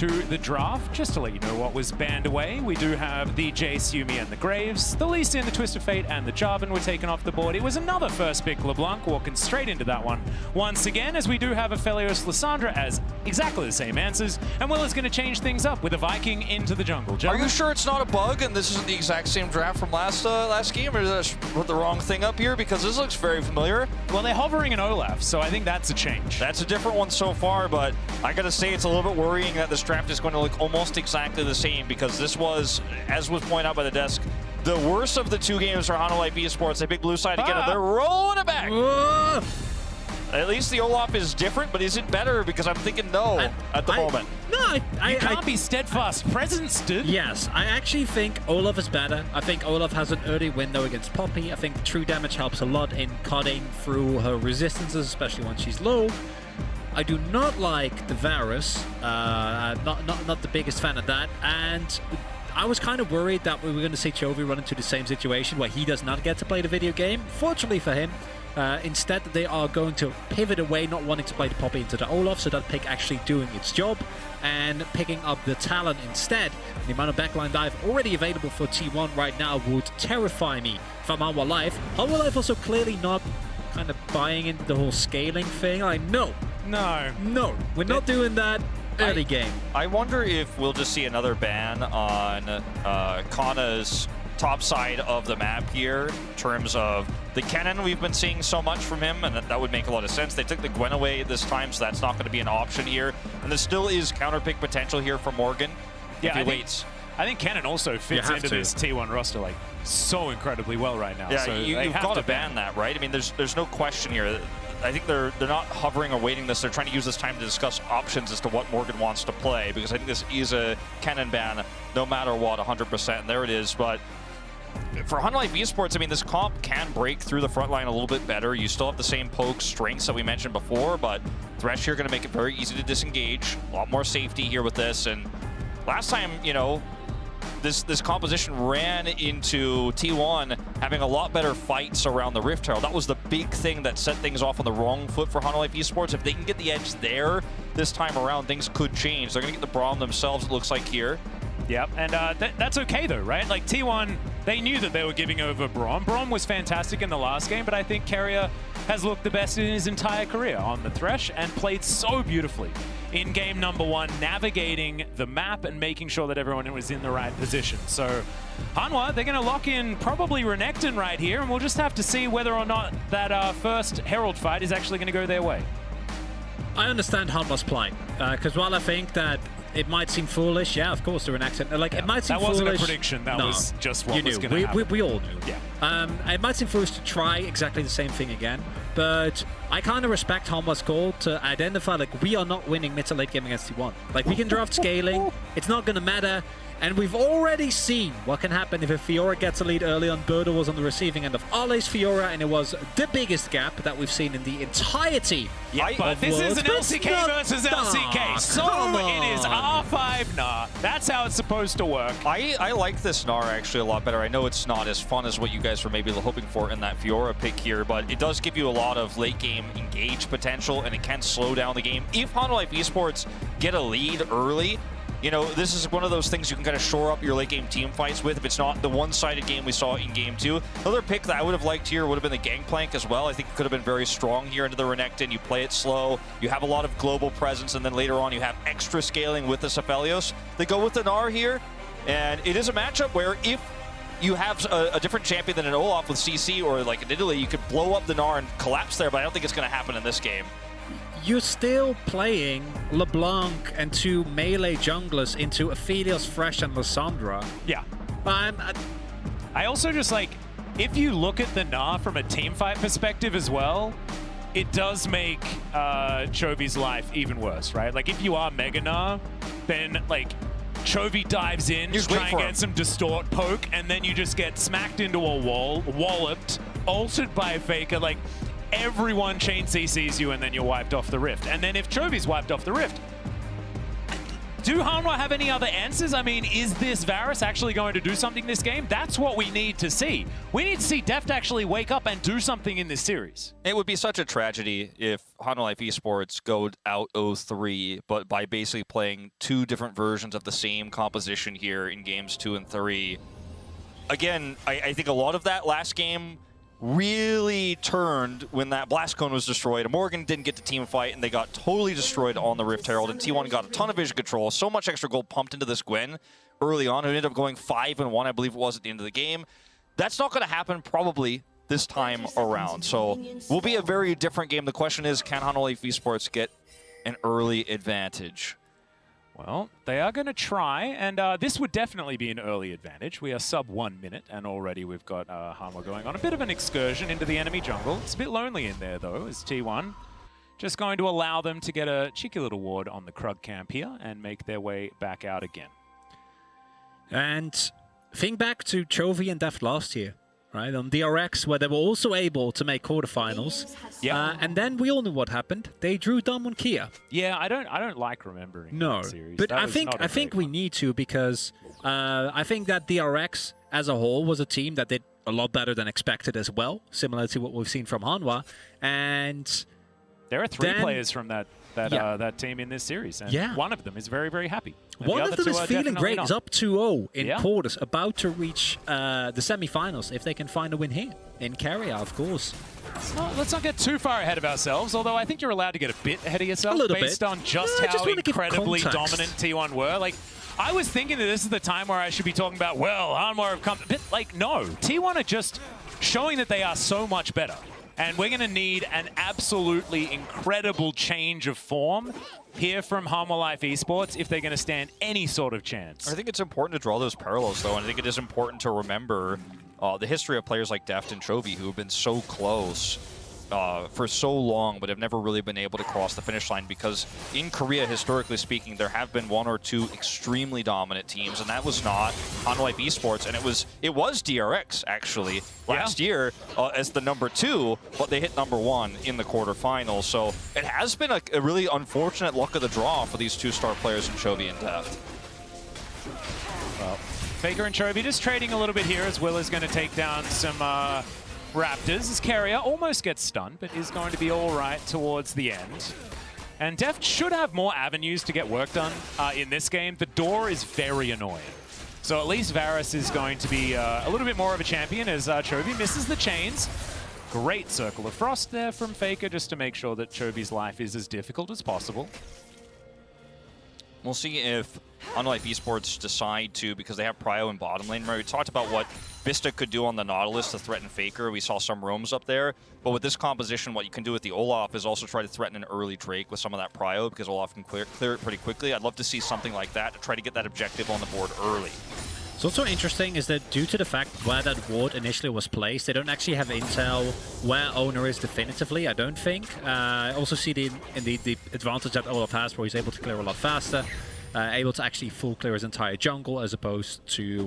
to the draft. Just to let you know what was banned away, we do have the Jace, Yuumi, and the Graves. The Lee Sin, the Twist of Fate, and the Jarvan were taken off the board. It was another first pick LeBlanc walking straight into that one once again, as we do have Aphelios Lissandra as exactly the same answers, and Will is going to change things up with a Viking into the jungle. Are you sure it's not a bug and this isn't the exact same draft from last game, or did I just put the wrong thing up here? Because this looks very familiar. Well, they're hovering in Olaf, so I think that's a change. That's a different one so far, but I gotta say it's a little bit worrying that this draft is going to look almost exactly the same, because this was, as was pointed out by the desk, the worst of the two games for HLE Esports. They pick blue side again, and they're rolling it back. At least the Olaf is different, but is it better? Because I'm thinking no at the moment. No, you can't be steadfast presence, dude. Yes, I actually think Olaf is better. I think Olaf has an early window against Poppy. I think true damage helps a lot in cutting through her resistances, especially when she's low. I do not like the Varus. Not the biggest fan of that. And I was kind of worried that we were going to see Chovy run into the same situation where he does not get to play the video game. Fortunately for him, instead they are going to pivot away, not wanting to play the Poppy into the Olaf, so that pick actually doing its job and picking up the Talon instead. The amount of backline dive already available for T1 right now would terrify me from Hanwha Life. Hanwha Life also clearly not kind of buying into the whole scaling thing. Like, no, we're not doing that early game. I wonder if we'll just see another ban on Kana's top side of the map here in terms of the Kennen we've been seeing so much from him, and that would make a lot of sense. They took the Gwen away this time, so that's not going to be an option here. And there still is counterpick potential here for Morgan if he waits. I think Kennen also fits into this T1 roster like so incredibly well right now. Yeah, so you've got to ban that, right? I mean, there's no question here. I think they're not hovering or waiting this. They're trying to use this time to discuss options as to what Morgan wants to play, because I think this is a Kennen ban no matter what, 100%. And there it is. But for HLE Esports, I mean, this comp can break through the front line a little bit better. You still have the same poke strengths that we mentioned before, but Thresh here going to make it very easy to disengage. A lot more safety here with this. And last time, you know, this composition ran into T1 having a lot better fights around the Rift Herald. That was the big thing that set things off on the wrong foot for HLE Esports. If they can get the edge there this time around, things could change. They're going to get the Braum themselves, it looks like here. Yep, and that's okay though, right? Like T1, they knew that they were giving over Braum. Braum was fantastic in the last game, but I think Carrier has looked the best in his entire career on the Thresh and played so beautifully in game number one, navigating the map and making sure that everyone was in the right position. So Hanwha, they're going to lock in probably Renekton right here, and we'll just have to see whether or not that first Herald fight is actually going to go their way. I understand Hanwha's plight, because while I think that it might seem foolish, yeah, of course, they're an accent. Like, it might seem foolish. That wasn't a prediction. That was just what was going to happen. We all knew. Yeah. It might seem foolish to try exactly the same thing again, but I kind of respect Hanwha's call to identify, like, we are not winning mid to late game against T1. Like, we can draft scaling. It's not going to matter. And we've already seen what can happen if a Fiora gets a lead early on. Birdo was on the receiving end of Ale's Fiora, and it was the biggest gap that we've seen in the entirety. Yeah, but this is an LCK versus LCK, so it is R5 Gnar. That's how it's supposed to work. I like this Gnar actually a lot better. I know it's not as fun as what you guys were maybe hoping for in that Fiora pick here, but it does give you a lot of late game engage potential, and it can slow down the game. If HLE Esports get a lead early, you know, this is one of those things you can kind of shore up your late game team fights with if it's not the one-sided game we saw in game two. Another pick that I would have liked here would have been the Gangplank as well. I think it could have been very strong here into the Renekton. You play it slow, you have a lot of global presence, and then later on you have extra scaling with the Aphelios. They go with the Gnar here, and it is a matchup where if you have a different champion than an Olaf with CC or like in Italy, you could blow up the Gnar and collapse there, but I don't think it's going to happen in this game. You're still playing LeBlanc and two melee junglers into Aphelios, Thresh, and Lissandra. Yeah. I also just like, if you look at the Gnar from a teamfight perspective as well, it does make Chovy's life even worse, right? Like if you are Mega Gnar, then like Chovy dives in, just try and get some distort poke, and then you just get smacked into a wall, walloped, ulted by a Faker, like everyone chain CCs you and then you're wiped off the Rift. And then if Chovy's wiped off the Rift, do Hanwha have any other answers? I mean, is this Varus actually going to do something this game? That's what we need to see. We need to see Deft actually wake up and do something in this series. It would be such a tragedy if Life Esports go out 0-3, but by basically playing 2 different versions of the same composition here in games 2 and 3. Again, I think a lot of that last game really turned when that Blast Cone was destroyed. Morgan didn't get to team fight, and they got totally destroyed on the Rift Herald, and T1 got a ton of vision control. So much extra gold pumped into this Gwen early on, who ended up going 5-1, I believe it was, at the end of the game. That's not going to happen probably this time around. So will be a very different game. The question is, can Life Esports get an early advantage? Well, they are going to try, and this would definitely be an early advantage. We are sub 1 minute, and already we've got Hanwha going on a bit of an excursion into the enemy jungle. It's a bit lonely in there, though, as T1 just going to allow them to get a cheeky little ward on the Krug camp here and make their way back out again. And think back to Chovy and Deft last year, right? On DRX, where they were also able to make quarterfinals. Yeah. And then we all knew what happened. They drew dumb on Kia. Yeah, I don't like remembering No, that series. but That I was think not a great we one. need to, because I think that DRX as a whole was a team that did a lot better than expected as well, similar to what we've seen from Hanwha. And There are 3 then- players from that Yeah. that team in this series, and Yeah. one of them is very, very happy. And one the of other them 2 is are feeling definitely great. not. It's up 2-0 in Yeah. quarters, about to reach the semi-finals if they can find a win here in Carrier, of course. Let's not get too far ahead of ourselves, although I think you're allowed to get a bit ahead of yourself A little based bit. on just No, I just how wanna give incredibly context. dominant T1 were. Like, I was thinking that this is the time where I should be talking about, well, Hanwha have come, but like, no. T1 are just showing that they are so much better. And we're going to need an absolutely incredible change of form here from Hanwha Life Esports if they're going to stand any sort of chance. I think it's important to draw those parallels, though, and I think it is important to remember the history of players like Deft and Chovy, who have been so close for so long, but have never really been able to cross the finish line, because in Korea, historically speaking, there have been 1 or 2 extremely dominant teams, and that was not Life Esports, and it was DRX, actually, last year as the number 2, but they hit number 1 in the quarterfinals. So it has been a really unfortunate luck of the draw for these 2-star players in Chovy and Deft. Well, Faker and Chovy just trading a little bit here as Will is going to take down some Raptors. As Carrier almost gets stunned, but is going to be all right towards the end. And Deft should have more avenues to get work done in this game. The door is very annoying. So at least Varus is going to be a little bit more of a champion as Chovy misses the chains. Great Circle of Frost there from Faker just to make sure that Chovy's life is as difficult as possible. We'll see if Life Esports decide to, because they have Prio in bottom lane. Remember, we talked about what Vista could do on the Nautilus to threaten Faker. We saw some roams up there. But with this composition, what you can do with the Olaf is also try to threaten an early Drake with some of that Prio, because Olaf can clear it pretty quickly. I'd love to see something like that to try to get that objective on the board early. What's also interesting is that due to the fact where that ward initially was placed, they don't actually have intel where owner is definitively, I don't think. I also see the advantage that Olaf has, where he's able to clear a lot faster, able to actually full clear his entire jungle, as opposed to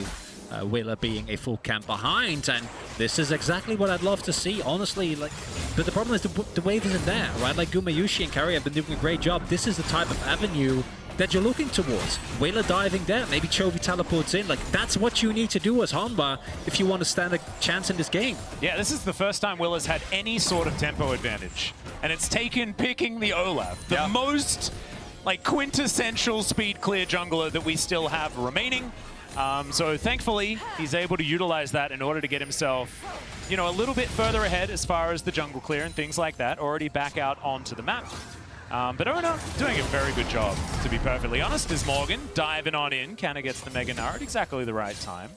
Willa being a full camp behind. And this is exactly what I'd love to see, honestly. Like, but the problem is the wave isn't there, right? Like Gumayushi and Carry have been doing a great job. This is the type of avenue that you're looking towards. Whaler diving there, maybe Chovy teleports in. Like, that's what you need to do as Hanwha if you want to stand a chance in this game. Yeah, this is the first time Will has had any sort of tempo advantage. And it's taken picking the Olaf, the most like quintessential speed clear jungler that we still have remaining. So thankfully, he's able to utilize that in order to get himself, you know, a little bit further ahead as far as the jungle clear and things like that, already back out onto the map. But Ona doing a very good job, to be perfectly honest, as Morgan diving on in. Kanna gets the Mega Gnar at exactly the right time.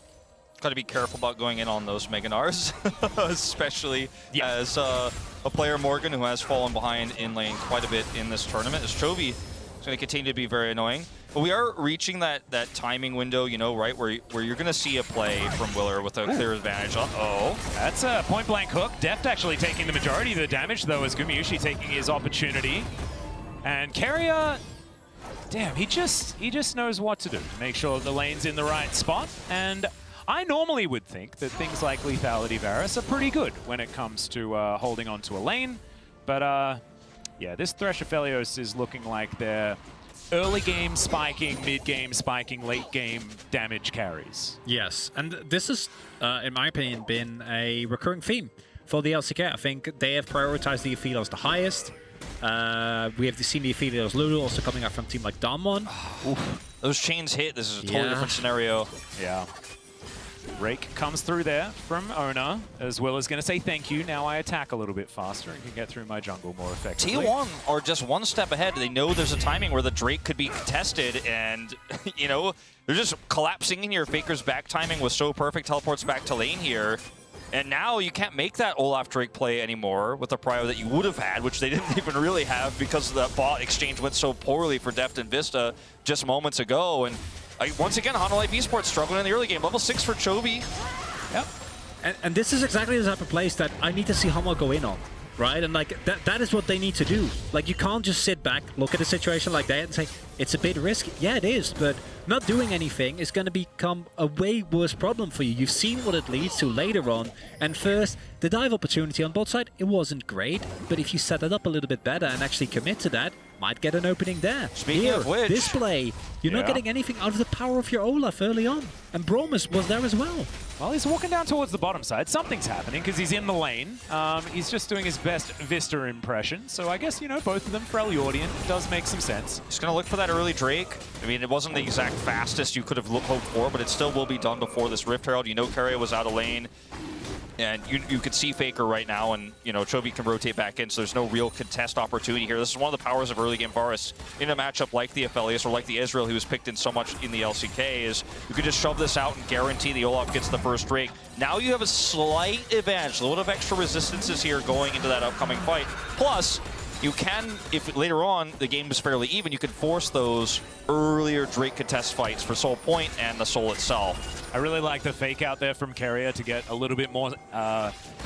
Got to be careful about going in on those Mega Gnars, especially as a player, Morgan, who has fallen behind in lane quite a bit in this tournament, as Chovy is going to continue to be very annoying. But we are reaching that timing window, you know, right, where you're going to see a play from Willer with a clear advantage. Uh-oh. That's a point-blank hook. Deft actually taking the majority of the damage, though, as Gumayushi taking his opportunity. And Carrier, damn, he just knows what to do to make sure the lane's in the right spot. And I normally would think that things like Lethality Varus are pretty good when it comes to holding on to a lane. But yeah, this Thresh Aphelios is looking like they're early game spiking, mid game spiking, late game damage carries. Yes, and this has, in my opinion, been a recurring theme for the LCK. I think they have prioritized the Aphelios the highest. We have seen the Aphelios Lulu also coming out from a team like Damwon. Those chains hit. This is a totally different scenario. Yeah. Rake comes through there from Ona, as well as going to say thank you. Now I attack a little bit faster and can get through my jungle more effectively. T1 are just one step ahead. They know there's a timing where the Drake could be contested, and, you know, they're just collapsing in here. Faker's back timing was so perfect, teleports back to lane here. And now you can't make that Olaf Drake play anymore with the prio that you would have had, which they didn't even really have because the bot exchange went so poorly for Deft and Vista just moments ago. And once again, Hanwha Life Esports struggling in the early game. Level 6 for Chovy. Yep. And this is exactly the type of place that I need to see Hanwha go in on, right? And like that is what they need to do. Like, you can't just sit back, look at a situation like that and say, it's a bit risky. Yeah, it is, but not doing anything is going to become a way worse problem for you. You've seen what it leads to later on. And first, the dive opportunity on bot side, it wasn't great, but if you set it up a little bit better and actually commit to that, might get an opening there. Speaking of which, this play, you're not getting anything out of the power of your Olaf early on. And Bromus was there as well. Well, he's walking down towards the bottom side. Something's happening because he's in the lane. He's just doing his best Vista impression. So I guess, you know, both of them, Freljordian, does make some sense. He's going to look for that early Drake. I mean, it wasn't the exact fastest you could have hoped for, but it still will be done before this Rift Herald. You know Keria was out of lane. And you could see Faker right now, and, you know, Chovy can rotate back in, so there's no real contest opportunity here. This is one of the powers of early game Varus in a matchup like the Aphelios or like the Israel, who was picked in so much in the LCK, is you could just shove this out and guarantee the Olaf gets the first Drake. Now you have a slight advantage, a little bit of extra resistances here going into that upcoming fight. Plus, you can, if later on the game is fairly even, you can force those earlier Drake contest fights for Soul Point and the Soul itself. I really like the fake out there from Keria to get a little bit more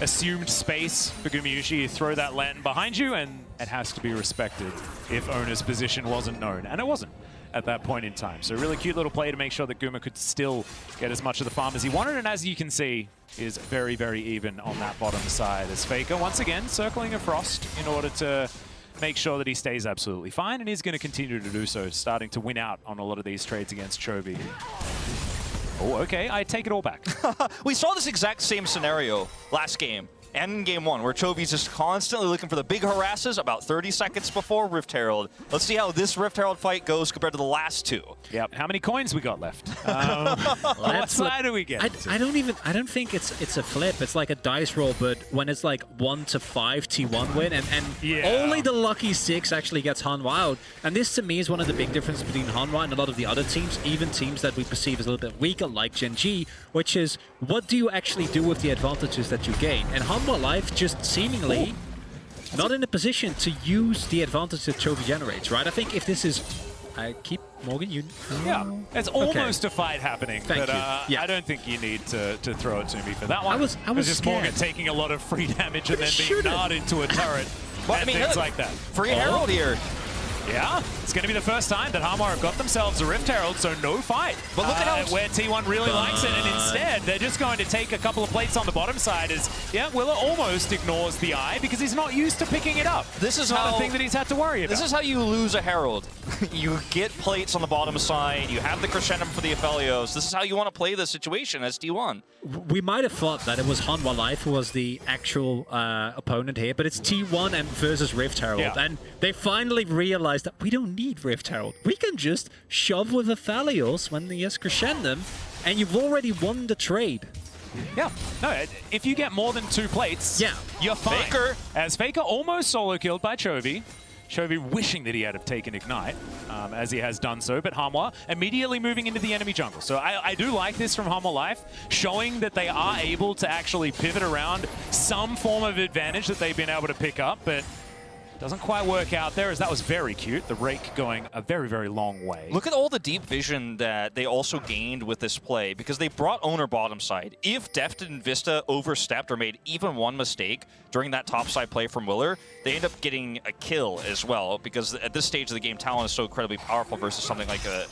assumed space for Gumayusi. You throw that lantern behind you, and it has to be respected if Ona's position wasn't known. And it wasn't at that point in time. So really cute little play to make sure that Guma could still get as much of the farm as he wanted. And as you can see, is very, very even on that bottom side. As Faker, once again, circling a Frost in order to make sure that he stays absolutely fine. And he's going to continue to do so, starting to win out on a lot of these trades against Chovy. Oh, okay, I take it all back. We saw this exact same scenario last game and in game 1, where Chovy's just constantly looking for the big harasses about 30 seconds before Rift Herald. Let's see how this Rift Herald fight goes compared to the last two. Yep. How many coins we got left? What side do we get? I don't think it's a flip. It's like a dice roll, but when it's like 1 to 5 T1 win, and only the lucky 6 actually gets Hanwha out. And this to me is one of the big differences between Hanwha and a lot of the other teams, even teams that we perceive as a little bit weaker, like Gen G, which is, what do you actually do with the advantages that you gain? And Hanwha Life just seemingly not in a position to use the advantage that Chovy generates, right? I think if this is... Morgan, you... Yeah, it's almost a fight happening, Thank but you. Yeah. I don't think you need to throw it to me for that one. I was just scared. Morgan taking a lot of free damage and then being gnarred into a turret and things like that. Free Herald here. Yeah, it's going to be the first time that Hanwha have got themselves a Rift Herald, so no fight. But look at how... where T1 really likes it, and instead they're just going to take a couple of plates on the bottom side as, Willer almost ignores the eye because he's not used to picking it up. This is not a thing that he's had to worry about. This is how you lose a Herald. You get plates on the bottom side, you have the Crescendum for the Aphelios. This is how you want to play this situation as T1. We might have thought that it was Hanwha Life who was the actual opponent here, but it's T1 and versus Rift Herald. Yeah. And they finally realized that we don't need Rift Herald. We can just shove with Aphelios when he has Crescendum, and you've already won the trade. Yeah, no, if you get more than 2 plates, you're fine. Faker. As Faker almost solo killed by Chovy. Chovy wishing that he had have taken Ignite, as he has done so, but Hanwha immediately moving into the enemy jungle. So I do like this from Hanwha Life, showing that they are able to actually pivot around some form of advantage that they've been able to pick up, but doesn't quite work out there, as that was very cute. The Rake going a very, very long way. Look at all the deep vision that they also gained with this play, because they brought Owner bottom side. If Deft and Vista overstepped or made even one mistake during that top side play from Willer, they end up getting a kill as well, because at this stage of the game, Talon is so incredibly powerful versus something like a...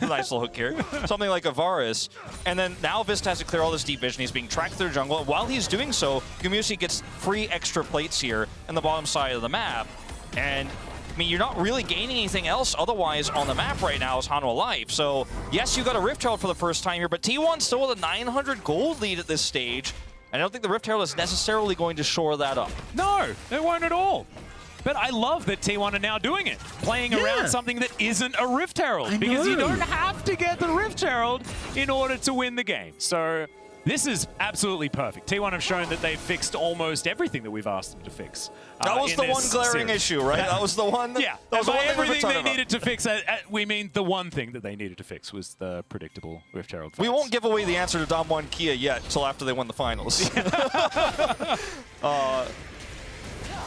nice little hook here. Something like a Varus. And then now Vista has to clear all this deep vision. He's being tracked through jungle. And while he's doing so, Gumayusi gets free extra plates here in the bottom side of the map. And, I mean, you're not really gaining anything else otherwise on the map right now as Hanwha Life. So, yes, you got a Rift Herald for the first time here, but T1 still with a 900 gold lead at this stage. I don't think the Rift Herald is necessarily going to shore that up. No, it won't at all. but I love that T1 are now doing it, playing around something that isn't a Rift Herald, because you don't have to get the Rift Herald in order to win the game. So this is absolutely perfect. T1 have shown that they've fixed almost everything that we've asked them to fix. That was the one glaring issue, right? That was the one. Yeah, that was by the one everything they needed to fix, we mean the one thing that they needed to fix was the predictable Rift Herald fights. We won't give away the answer to Dom 1 Kia yet until after they win the finals.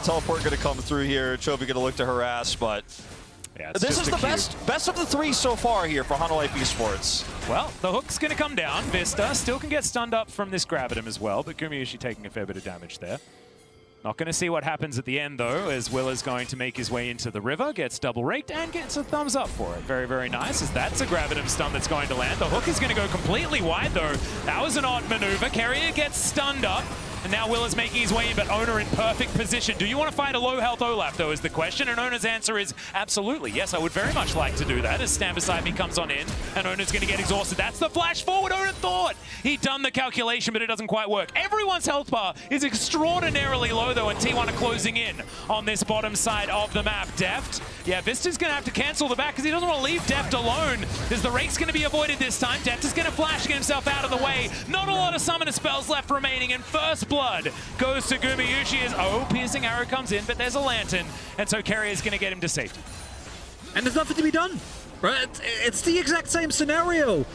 Teleport going to come through here. Chovy going to look to harass, but yeah, this is the best of the three so far here for Hanwha Life Esports. Well, the hook's going to come down. Vista still can get stunned up from this Gravitum as well, but Gumayusi taking a fair bit of damage there. Not going to see what happens at the end, though, as Will is going to make his way into the river, gets double raked, and gets a thumbs up for it. Very, very nice, as that's a Gravitum stun that's going to land. The hook is going to go completely wide, though. That was an odd maneuver. Carrier gets stunned up. And now Will is making his way in, but Owner in perfect position. Do you want to fight a low-health Olaf, though, is the question? And Owner's answer is absolutely. Yes, I would very much like to do that as Stand Beside Me comes on in, and Owner's going to get exhausted. That's the flash forward. Owner thought he'd done the calculation, but it doesn't quite work. Everyone's health bar is extraordinarily low, though, and T1 are closing in on this bottom side of the map. Deft, yeah, Vista's going to have to cancel the back because he doesn't want to leave Deft alone. There's the rake's going to be avoided this time. Deft is going to flash, get himself out of the way. Not a lot of summoner spells left remaining, and first blood goes to Gumayusi as piercing arrow comes in, but there's a lantern, and so Carrier's going to get him to safety. And there's nothing to be done, right? It's the exact same scenario.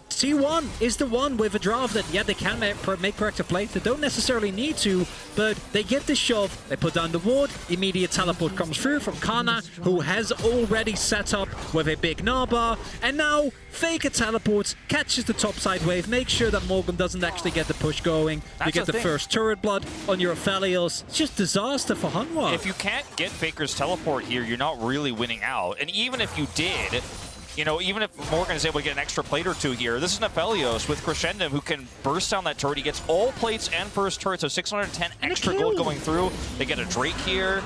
T1 is the one with a draft that, yeah, they can make corrective play. They don't necessarily need to, but they get the shove, they put down the ward, immediate teleport comes through from Kana, who has already set up with a big Narbar, and now Faker teleports, catches the topside wave, makes sure that Morgan doesn't actually get the push going. You get the first turret blood on your Aphelios. It's just disaster for Hanwha. If you can't get Faker's teleport here, you're not really winning out. And even if you did, you know, even if Morgan is able to get an extra plate or two here, this is an Aphelios with Crescendum who can burst down that turret. He gets all plates and first turret, so 610 extra gold going through. They get a Drake here.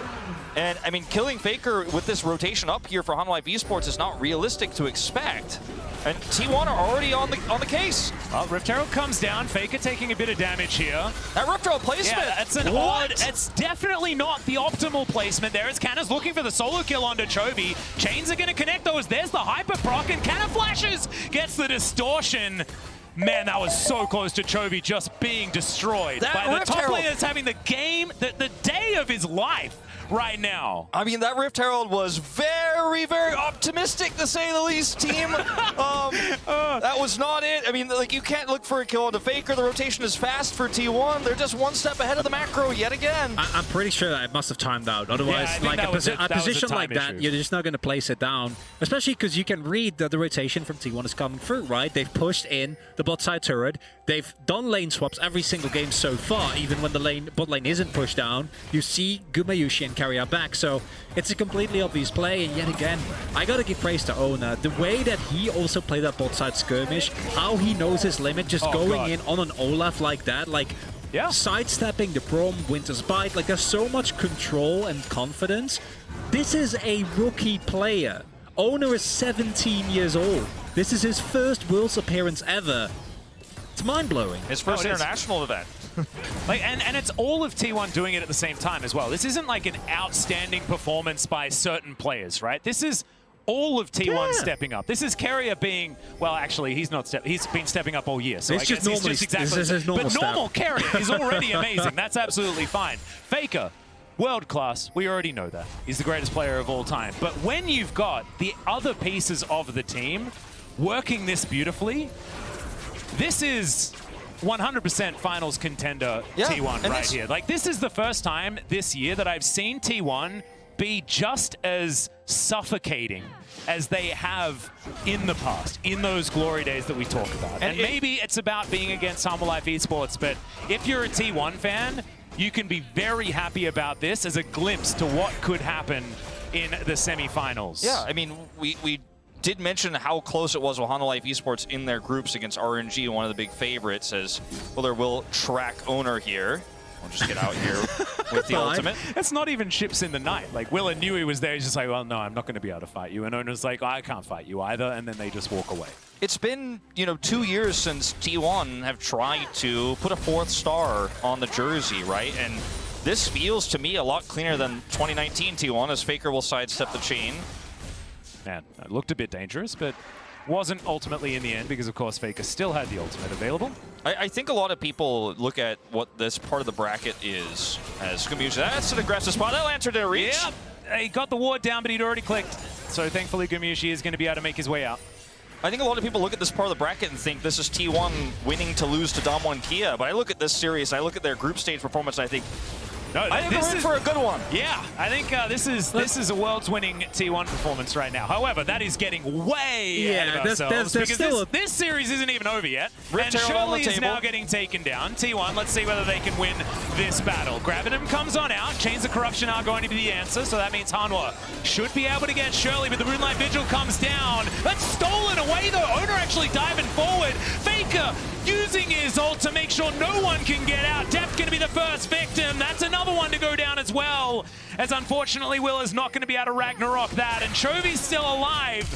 And, I mean, killing Faker with this rotation up here for Hanwha Life Esports is not realistic to expect. And T1 are already on the case. Well, Rift Herald comes down. Faker taking a bit of damage here. That Rift Herald placement. Yeah, that's an odd. It's definitely not the optimal placement there. As Canna's looking for the solo kill onto Chovy. Chains are going to connect those. There's the hyper proc, and Canna flashes. Gets the distortion. Man, that was so close to Chovy just being destroyed by the top laner that's having the game, the day of his life right now. I mean, that Rift Herald was very, very optimistic, to say the least, team. That was not it. I mean, like, you can't look for a kill on the Faker. The rotation is fast for T1. They're just one step ahead of the macro yet again. I'm pretty sure that it must have timed out. Otherwise, yeah, like a position like that, you're just not going to place it down. Especially because you can read that the rotation from T1 is coming through, right? They've pushed in the bot side turret. They've done lane swaps every single game so far, even when the bot lane isn't pushed down. You see Gumayusi and Carrier back, so it's a completely obvious play. And yet again, I gotta give praise to Owner. The way that he also played that bot side skirmish, how he knows his limit, just going in on an Olaf like that, like sidestepping the Prom, Winter's Bite, like there's so much control and confidence. This is a rookie player. Owner is 17 years old. This is his first Worlds appearance ever. It's mind-blowing. His first international event. Like, and it's all of T1 doing it at the same time as well. This isn't like an outstanding performance by certain players, right? This is all of T1 stepping up. This is Carrier being, well, actually, he's been stepping up all year. So it's I guess he's just exactly. This is normal but normal Carrier is already amazing. That's absolutely fine. Faker, world class. We already know that. He's the greatest player of all time. But when you've got the other pieces of the team working this beautifully, this is 100% finals contender T1 right here. Like, this is the first time this year that I've seen T1 be just as suffocating as they have in the past, in those glory days that we talk about. And maybe it's about being against Hanwha Life Esports, but if you're a T1 fan, you can be very happy about this as a glimpse to what could happen in the semifinals. Yeah, I mean, we did mention how close it was with Hanwha Life Esports in their groups against RNG, one of the big favorites, as Willer will track Owner here. We'll just get out here with the ultimate. It's not even ships in the night. Like, Willer knew he was there. He's just like, well, no, I'm not going to be able to fight you. And Owner's like, I can't fight you either. And then they just walk away. It's been, 2 years since T1 have tried to put a 4th star on the jersey, right? And this feels to me a lot cleaner than 2019 T1 as Faker will sidestep the chain. Man, it looked a bit dangerous, but wasn't ultimately in the end because, of course, Faker still had the ultimate available. I think a lot of people look at what this part of the bracket is as Gumushi. That's an aggressive spot. That Lantern didn't reach. Yeah, he got the ward down, but he'd already clicked. So thankfully, Gumushi is going to be able to make his way out. I think a lot of people look at this part of the bracket and think this is T1 winning to lose to Damwon Kia, but I look at this series, I look at their group stage performance, and I think, No, I think they're in for a good one. Yeah, I think this is a world's winning T1 performance right now. However, that is getting way ahead of ourselves because this series isn't even over yet. Rift and Herald on the Shirley is table. now getting taken down. T1, let's see whether they can win this battle. Gravitum comes on out. Chains of Corruption are going to be the answer, so that means Hanwha should be able to get Shirley, but the Moonlight Vigil comes down. That's stolen away though. Owner actually diving forward. Faker using his ult to make sure no one can get out. Death's going to be the first victim. That's another one to go down as well, as unfortunately Will is not going to be able to Ragnarok that, and Chovy's still alive.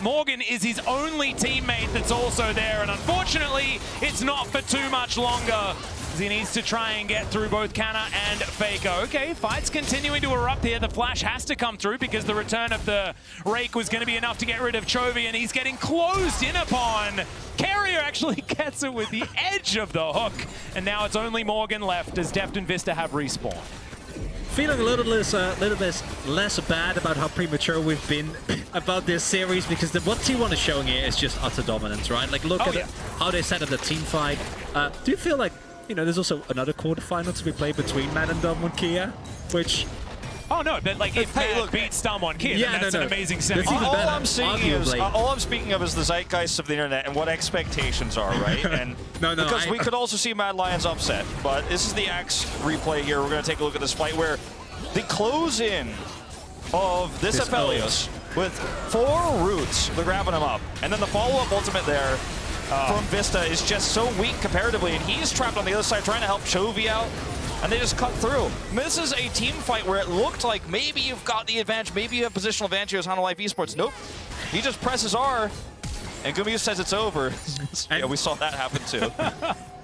Morgan is his only teammate that's also there, and unfortunately it's not for too much longer. He needs to try and get through both Canna and Faker. Okay, fight's continuing to erupt here. The flash has to come through because the return of the Rake was going to be enough to get rid of Chovy, and he's getting closed in upon. Carrier actually gets it with the edge of the hook, and now it's only Morgan left as Deft and Vista have respawn. Feeling a little bit less bad about how premature we've been about this series, because what T1 is showing here is just utter dominance, right? Like, look at how they set up the team fight. Do you feel like, you know, there's also another quarterfinal to be played between Mad and Damwon Kia, which... Oh no, but like if Mad beats Damwon Kia, then that's an amazing semi. All I'm speaking of is the zeitgeist of the internet and what expectations are, right? And because we could also see Mad Lions upset, but this is the Axe replay here. We're going to take a look at this fight where the close-in of this Aphelios with 4 roots, they're grabbing him up, and then the follow-up ultimate there from Vista is just so weak comparatively, and he's trapped on the other side trying to help Chovy out, and they just cut through. I mean, this is a team fight where it looked like maybe you've got the advantage, maybe you have positional advantage here as Hanwha Life Esports. Nope. He just presses R, and Gumushi says it's over. Yeah, we saw that happen too.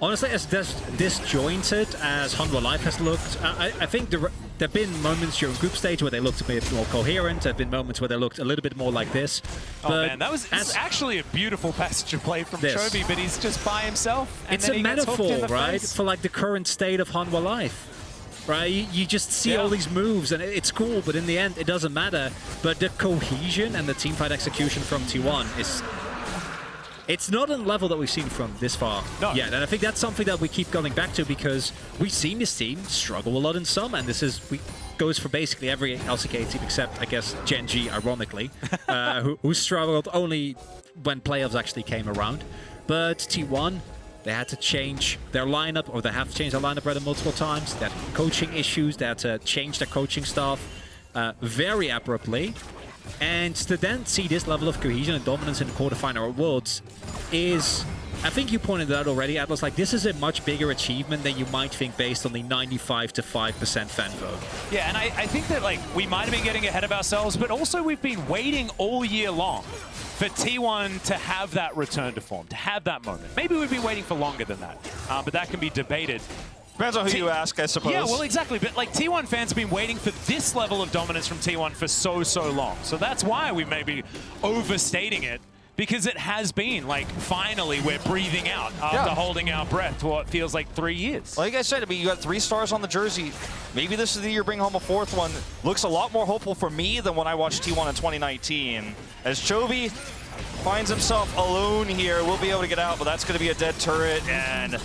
Honestly, as disjointed as Hanwha Life has looked, I think there have been moments during group stage where they looked a bit more coherent. There have been moments where they looked a little bit more like this. Oh man, that was actually a beautiful passage of play from Chovy, but he's just by himself. And it's a metaphor, right, for like the current state of Hanwha Life. Right, you just see all these moves, and it's cool, but in the end, it doesn't matter. But the cohesion and the teamfight execution from T1 is... It's not on the level that we've seen from this far yet, and I think that's something that we keep going back to because we've seen this team struggle a lot in some, and this goes for basically every LCK team except, I guess, Gen G, ironically, who struggled only when playoffs actually came around. But T1, they had to change their lineup, or they have changed their lineup rather multiple times. They had coaching issues, they had to change their coaching staff very abruptly. And to then see this level of cohesion and dominance in the quarterfinal of Worlds is, I think you pointed it out already, Atlas, like this is a much bigger achievement than you might think based on the 95 to 5% fan vote. Yeah, and I think that like we might have been getting ahead of ourselves, but also we've been waiting all year long for T1 to have that return to form, to have that moment. Maybe we've been waiting for longer than that, but that can be debated. Depends on who you ask, I suppose. Yeah, well, exactly. But like T1 fans have been waiting for this level of dominance from T1 for so long. So that's why we may be overstating it, because it has been like finally we're breathing out after holding our breath for what feels like 3 years. Like I said, I mean, you got 3 stars on the jersey. Maybe this is the year bring home a 4th one. Looks a lot more hopeful for me than when I watched T1 in 2019. As Chovy finds himself alone here, we'll be able to get out, but that's going to be a dead turret. And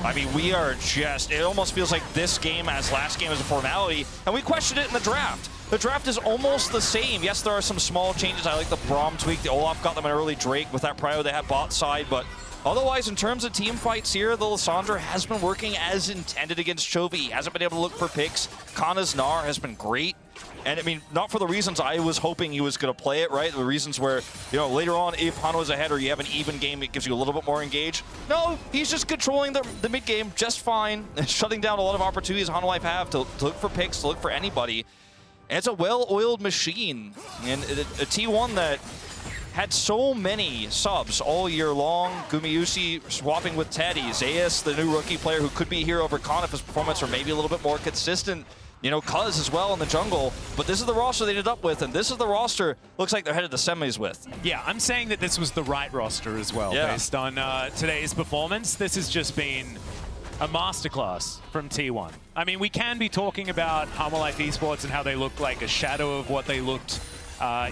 I mean, we are just, it almost feels like this game as last game is a formality, and we questioned it in the draft. The draft is almost the same. Yes, there are some small changes. I like the Braum tweak. The Olaf got them an early Drake with that prio they had bot side, but otherwise, in terms of team fights here, the Lissandra has been working as intended against Chovy. He hasn't been able to look for picks. Kana's Gnar has been great. And I mean, not for the reasons I was hoping he was going to play it, right? The reasons where, you know, later on, if Hanwha's ahead or you have an even game, it gives you a little bit more engaged. No, he's just controlling the mid game just fine, shutting down a lot of opportunities Hanwha Life have to look for picks, to look for anybody. And it's a well-oiled machine. And a T1 that had so many subs all year long. Gumayusi swapping with Teddy. Zayas, the new rookie player who could be here over Khan if his performance were maybe a little bit more consistent. You know, Cuz as well in the jungle. But this is the roster they ended up with, and this is the roster looks like they're headed to semis with. Yeah, I'm saying that this was the right roster as well, based on today's performance. This has just been a masterclass from T1. I mean, we can be talking about Hanwha Life Esports and how they look like a shadow of what they looked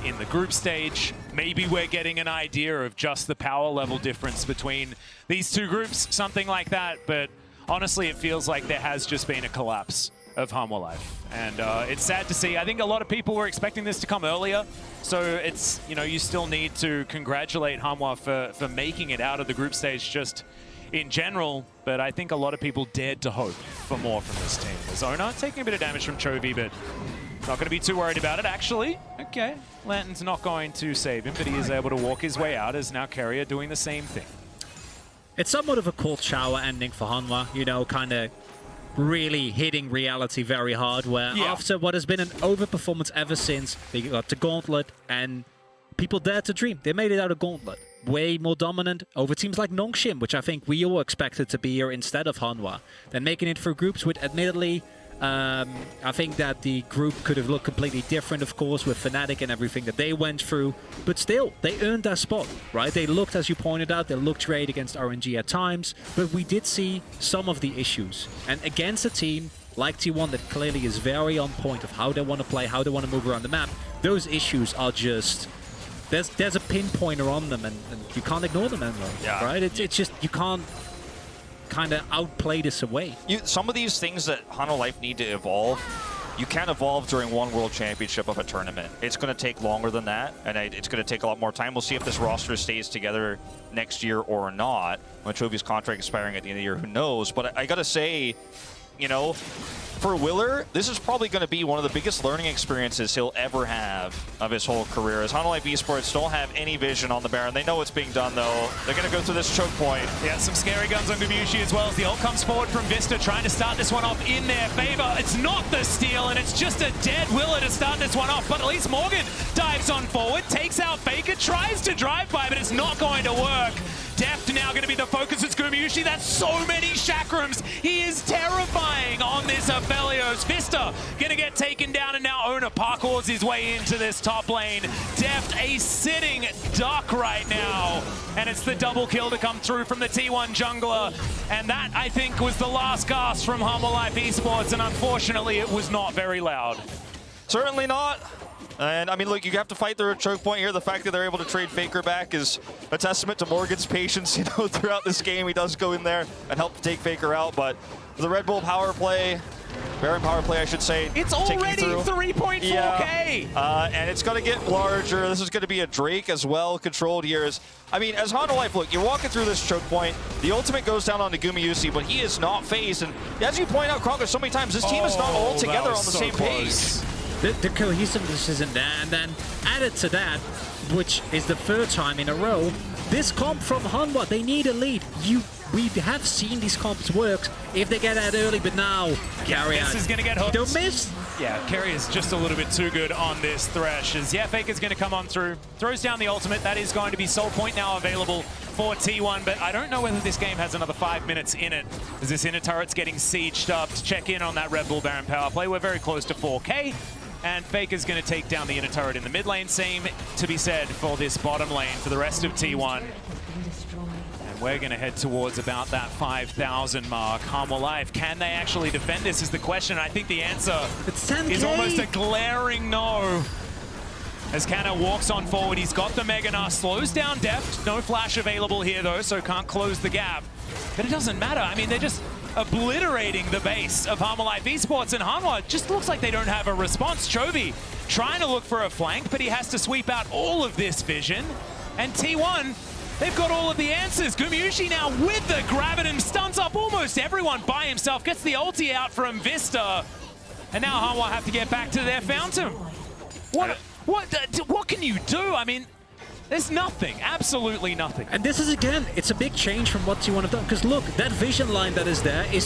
in the group stage. Maybe we're getting an idea of just the power level difference between these two groups, something like that. But honestly, it feels like there has just been a collapse of Hanwha Life. And it's sad to see. I think a lot of people were expecting this to come earlier. So it's, you know, you still need to congratulate Hanwha for making it out of the group stage just in general. But I think a lot of people dared to hope for more from this team. Zona taking a bit of damage from Chovy, but not going to be too worried about it, actually. Okay, Lantern's not going to save him, but he is able to walk his way out, as now Carrier doing the same thing. It's somewhat of a cold shower ending for Hanwha, you know, kind of really hitting reality very hard, where after what has been an overperformance ever since they got to Gauntlet and people dared to dream, they made it out of Gauntlet. Way more dominant over teams like Nongshim, which I think we all expected to be here instead of Hanwha. Then making it through groups with, admittedly, I think that the group could have looked completely different, of course, with Fnatic and everything that they went through. But still, they earned their spot, right? They looked, as you pointed out, they looked great against RNG at times. But we did see some of the issues. And against a team like T1 that clearly is very on point of how they want to play, how they want to move around the map, those issues are just... There's a pinpointer on them, and you can't ignore them anymore, right? It's just, you can't kind of outplay this away. Some of these things that Hanwha Life need to evolve, you can't evolve during one World Championship of a tournament. It's going to take longer than that, and it's going to take a lot more time. We'll see if this roster stays together next year or not. When Chovy's contract expiring at the end of the year, who knows? But I got to say, you know, for Willer, this is probably going to be one of the biggest learning experiences he'll ever have of his whole career. As Hanwha Life Esports don't have any vision on the Baron. They know what's being done, though. They're going to go through this choke point. Yeah, some scary guns on Gumayusi as well as the ult comes forward from Vista, trying to start this one off in their favor. It's not the steal, and it's just a dead Willer to start this one off. But at least Morgan dives on forward, takes out Faker, tries to drive by, but it's not going to work. Deft now going to be the focus. It's Gumayusi. That's so many chakrams. He is terrifying on this Aphelios. Vista going to get taken down, and now Owner parkours his way into this top lane. Deft a sitting duck right now. And it's the double kill to come through from the T1 jungler. And that, I think, was the last gasp from Hanwha Life Esports. And unfortunately, it was not very loud. Certainly not. And I mean, look, you have to fight their choke point here. The fact that they're able to trade Faker back is a testament to Morgan's patience. You know, throughout this game, he does go in there and help take Faker out. But the Red Bull power play, Baron power play, I should say, it's already 3.4K. Yeah. And it's going to get larger. This is going to be a Drake as well, controlled here. I mean, as Hanwha Life, look, you're walking through this choke point. The ultimate goes down onto Gumayusi, but he is not phased. And as you point out, Kronk, so many times, this team is not all together on the same pace. The cohesiveness isn't there, and then added to that, which is the third time in a row, this comp from Hanwha, they need a lead. We have seen these comps work if they get out early, but now Carrier, this is going to get hooked. Don't miss. Yeah, Carrier is just a little bit too good on this Thresh. As Faker's going to come on through, throws down the ultimate. That is going to be Soul Point now available for T1, but I don't know whether this game has another 5 minutes in it, as this inner turret's getting sieged up. To check in on that Red Bull Baron power play, we're very close to 4K. And Faker's going to take down the inner turret in the mid lane. Same to be said for this bottom lane for the rest of T1. And we're going to head towards about that 5,000 mark. Hanwha Life, can they actually defend this is the question. I think the answer is almost a glaring no. As Canna walks on forward, he's got the Meganar, slows down Deft. No flash available here though, so can't close the gap. But it doesn't matter. I mean, they're just obliterating the base of Hanwha Life Esports, and Hanwha just looks like they don't have a response. Chovy trying to look for a flank, but he has to sweep out all of this vision. And T1, they've got all of the answers. Gumayusi now with the Graviton stuns up almost everyone by himself, gets the ulti out from Vista. And now Hanwha have to get back to their fountain. What can you do? I mean, there's nothing, absolutely nothing. And this is, again, it's a big change from what T1 have done. Because look, that vision line that is there is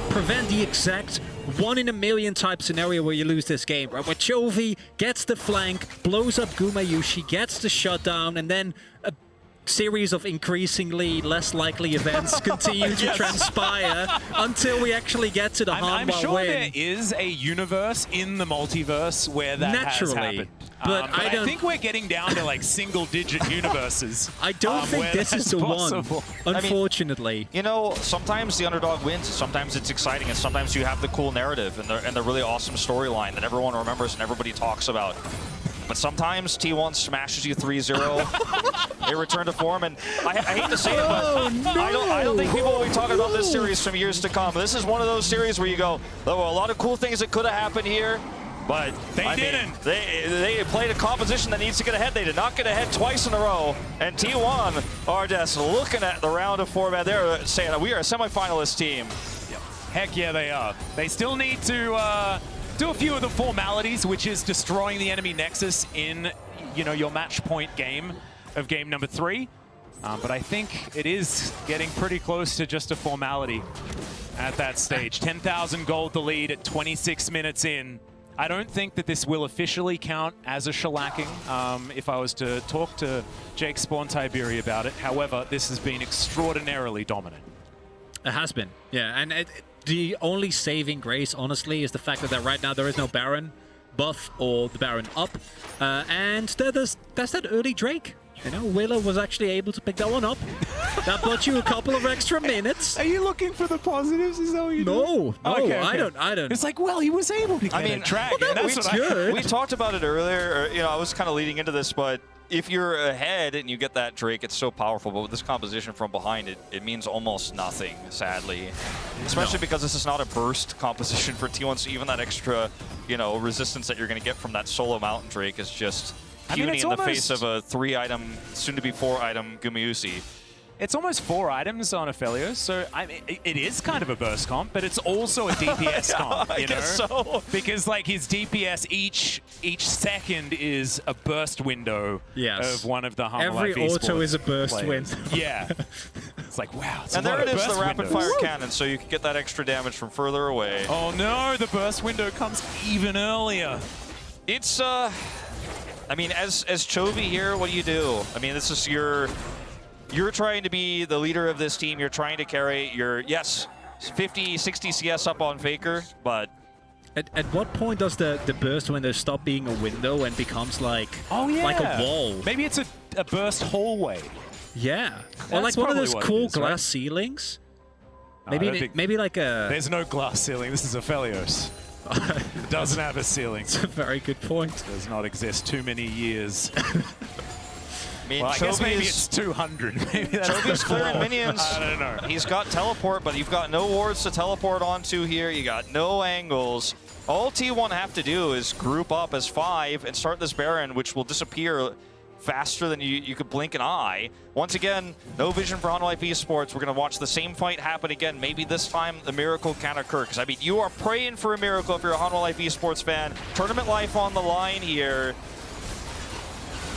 prevent the exact 1 in a million type scenario where you lose this game, right? Where Chovy gets the flank, blows up Gumayusi, gets the shutdown, and then a series of increasingly less likely events continue to transpire until we actually get to the Hanwha I'm sure win. there is a universe in the multiverse where that has happened. But I think we're getting down to like single-digit universes. I don't think this is the possible. one, unfortunately. You know, sometimes the underdog wins, sometimes it's exciting, and sometimes you have the cool narrative and the really awesome storyline that everyone remembers and everybody talks about. But sometimes T1 smashes you 3-0. They return to form, and I hate to say it, but I don't think people will be talking about this series from years to come. This is one of those series where you go, there were a lot of cool things that could have happened here, but they didn't. Mean, they played a composition that needs to get ahead. They did not get ahead twice in a row, and T1 are just looking at the round of format. They're saying that we are a semifinalist team. Yep. Heck yeah, they are. They still need to do a few of the formalities, which is destroying the enemy nexus in, you know, your match point game of game number 3. But I think it is getting pretty close to just a formality at that stage. 10,000 gold the lead at 26 minutes in. I don't think that this will officially count as a shellacking if I was to talk to Jake Spawn Tiberi about it. However, this has been extraordinarily dominant. It has been, yeah. And the only saving grace, honestly, is the fact that right now there is no Baron buff or the Baron up. And there's that early Drake. You know, Willa was actually able to pick that one up. That bought you a couple of extra minutes. Are you looking for the positives? Is that what you do? No, Okay. I don't. It's like, well, he was able to get a dragon. well, That's that's what good. We talked about it earlier. You know, I was kind of leading into this, but if you're ahead and you get that Drake, it's so powerful. But with this composition from behind, it means almost nothing, sadly. Especially because this is not a burst composition for T1, so even that extra, you know, resistance that you're going to get from that solo Mountain Drake is just puny in the face of a 3-item, soon-to-be 4-item Gumayusi. It's almost 4 items on Aphelios, so I mean, it is kind of a burst comp, but it's also a DPS comp, you know? I guess so. Because like his DPS each second is a burst window of one of the Hanwha Every Life auto esports is a burst players. window. Yeah. It's like, wow, it's And a lot there it of is, the burst rapid windows. fire cannon, so you can get that extra damage from further away. Oh no, the burst window comes even earlier. It's, I mean, as Chovy here, what do you do? I mean, this is you're trying to be the leader of this team. You're trying to carry your, yes, 50, 60 CS up on Faker, but... At what point does the burst window stop being a window and becomes like, like a wall? Maybe it's a burst hallway. Yeah. Or like That's one of probably those what it cool is, glass right? ceilings. I don't Maybe think- maybe like a... There's no glass ceiling. This is Aphelios. It doesn't have a ceiling. It's a very good point. Does not exist too many years. I mean, Well, I guess maybe Chovy's- it's 200. Maybe that's Chovy's the clearing flaw. minions. I don't know. He's got teleport, but you've got no wards to teleport onto here. You got no angles. All T1 have to do is group up as 5 and start this Baron, which will disappear faster than you could blink an eye. Once again, no vision for Hanwha Life Esports. We're going to watch the same fight happen again. Maybe this time the miracle can occur. Because, I mean, you are praying for a miracle if you're a Hanwha Life Esports fan. Tournament life on the line here.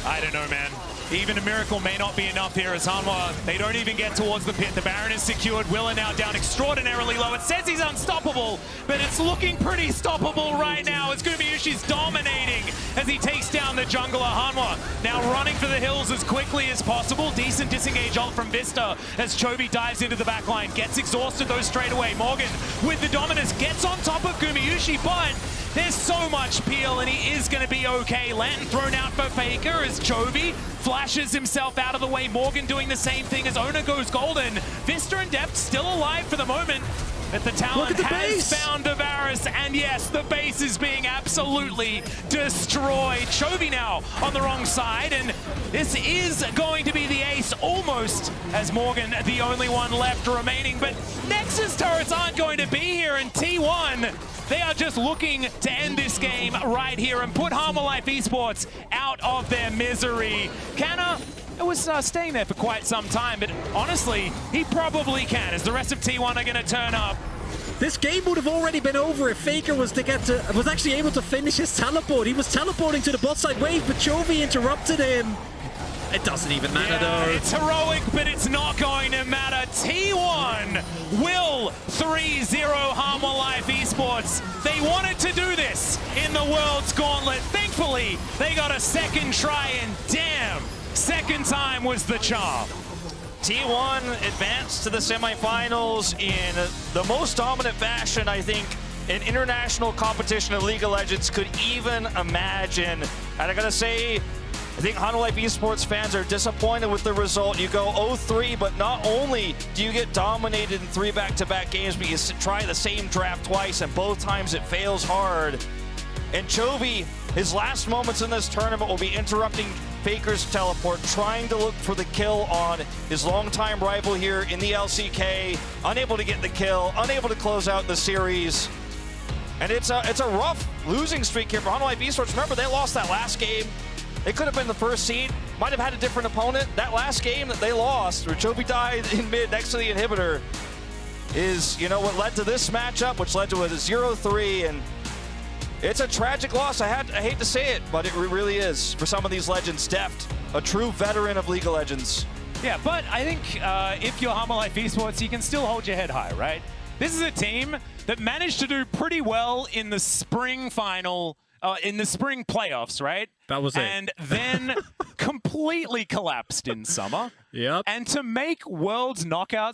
I don't know, man. Even a miracle may not be enough here as Hanwha. They don't even get towards the pit. The Baron is secured. Willa now down extraordinarily low. It says he's unstoppable, but it's looking pretty stoppable right now as Gumayushi's dominating as he takes down the jungler Hanwha. Now running for the hills as quickly as possible. Decent disengage ult from Vista as Chovy dives into the backline. Gets exhausted though straight away. Morgan with the dominance gets on top of Gumayushi, but there's so much peel and he is going to be okay. Lantern thrown out for Faker as Chovy flashes himself out of the way. Morgan doing the same thing as Ona goes golden. Vista and Depth still alive for the moment. But the talent has found Avaris, and yes, the base is being absolutely destroyed. Chovy now on the wrong side, and this is going to be the ace almost as Morgan the only one left remaining. But Nexus turrets aren't going to be here, and T1, they are just looking to end this game right here and put Hanwha Life Esports out of their misery. Canna was staying there for quite some time, but honestly, he probably can, as the rest of T1 are going to turn up. This game would have already been over if Faker was actually able to finish his teleport. He was teleporting to the bot side wave, but Chovy interrupted him. It doesn't even matter, though. It's heroic, but it's not going to matter. T1 will 3-0 Harmon Life Esports. They wanted to do this in the World's Gauntlet. Thankfully, they got a second try, and damn, second time was the charm. T1 advanced to the semifinals in the most dominant fashion, I think, an international competition of League of Legends could even imagine. And I gotta say, I think Harmon Life Esports fans are disappointed with the result. You go 0-3, but not only do you get dominated in 3 back-to-back games, but you try the same draft twice, and both times it fails hard. And Chovy, his last moments in this tournament will be interrupting Faker's teleport, trying to look for the kill on his longtime rival here in the LCK, unable to get the kill, unable to close out the series. And it's a rough losing streak here for Harmon Life Esports. Remember, they lost that last game. They could have been the first seed, might have had a different opponent. That last game that they lost, where Chovy died in mid next to the inhibitor, is, you know, what led to this matchup, which led to a 0-3, and it's a tragic loss. I hate to say it, but it really is for some of these legends. Deft, a true veteran of League of Legends. Yeah, but I think if you're Harmon Life Esports, you can still hold your head high, right? This is a team that managed to do pretty well in the spring final, in the spring playoffs, right? That was it. And then completely collapsed in summer. Yep. And to make Worlds knockouts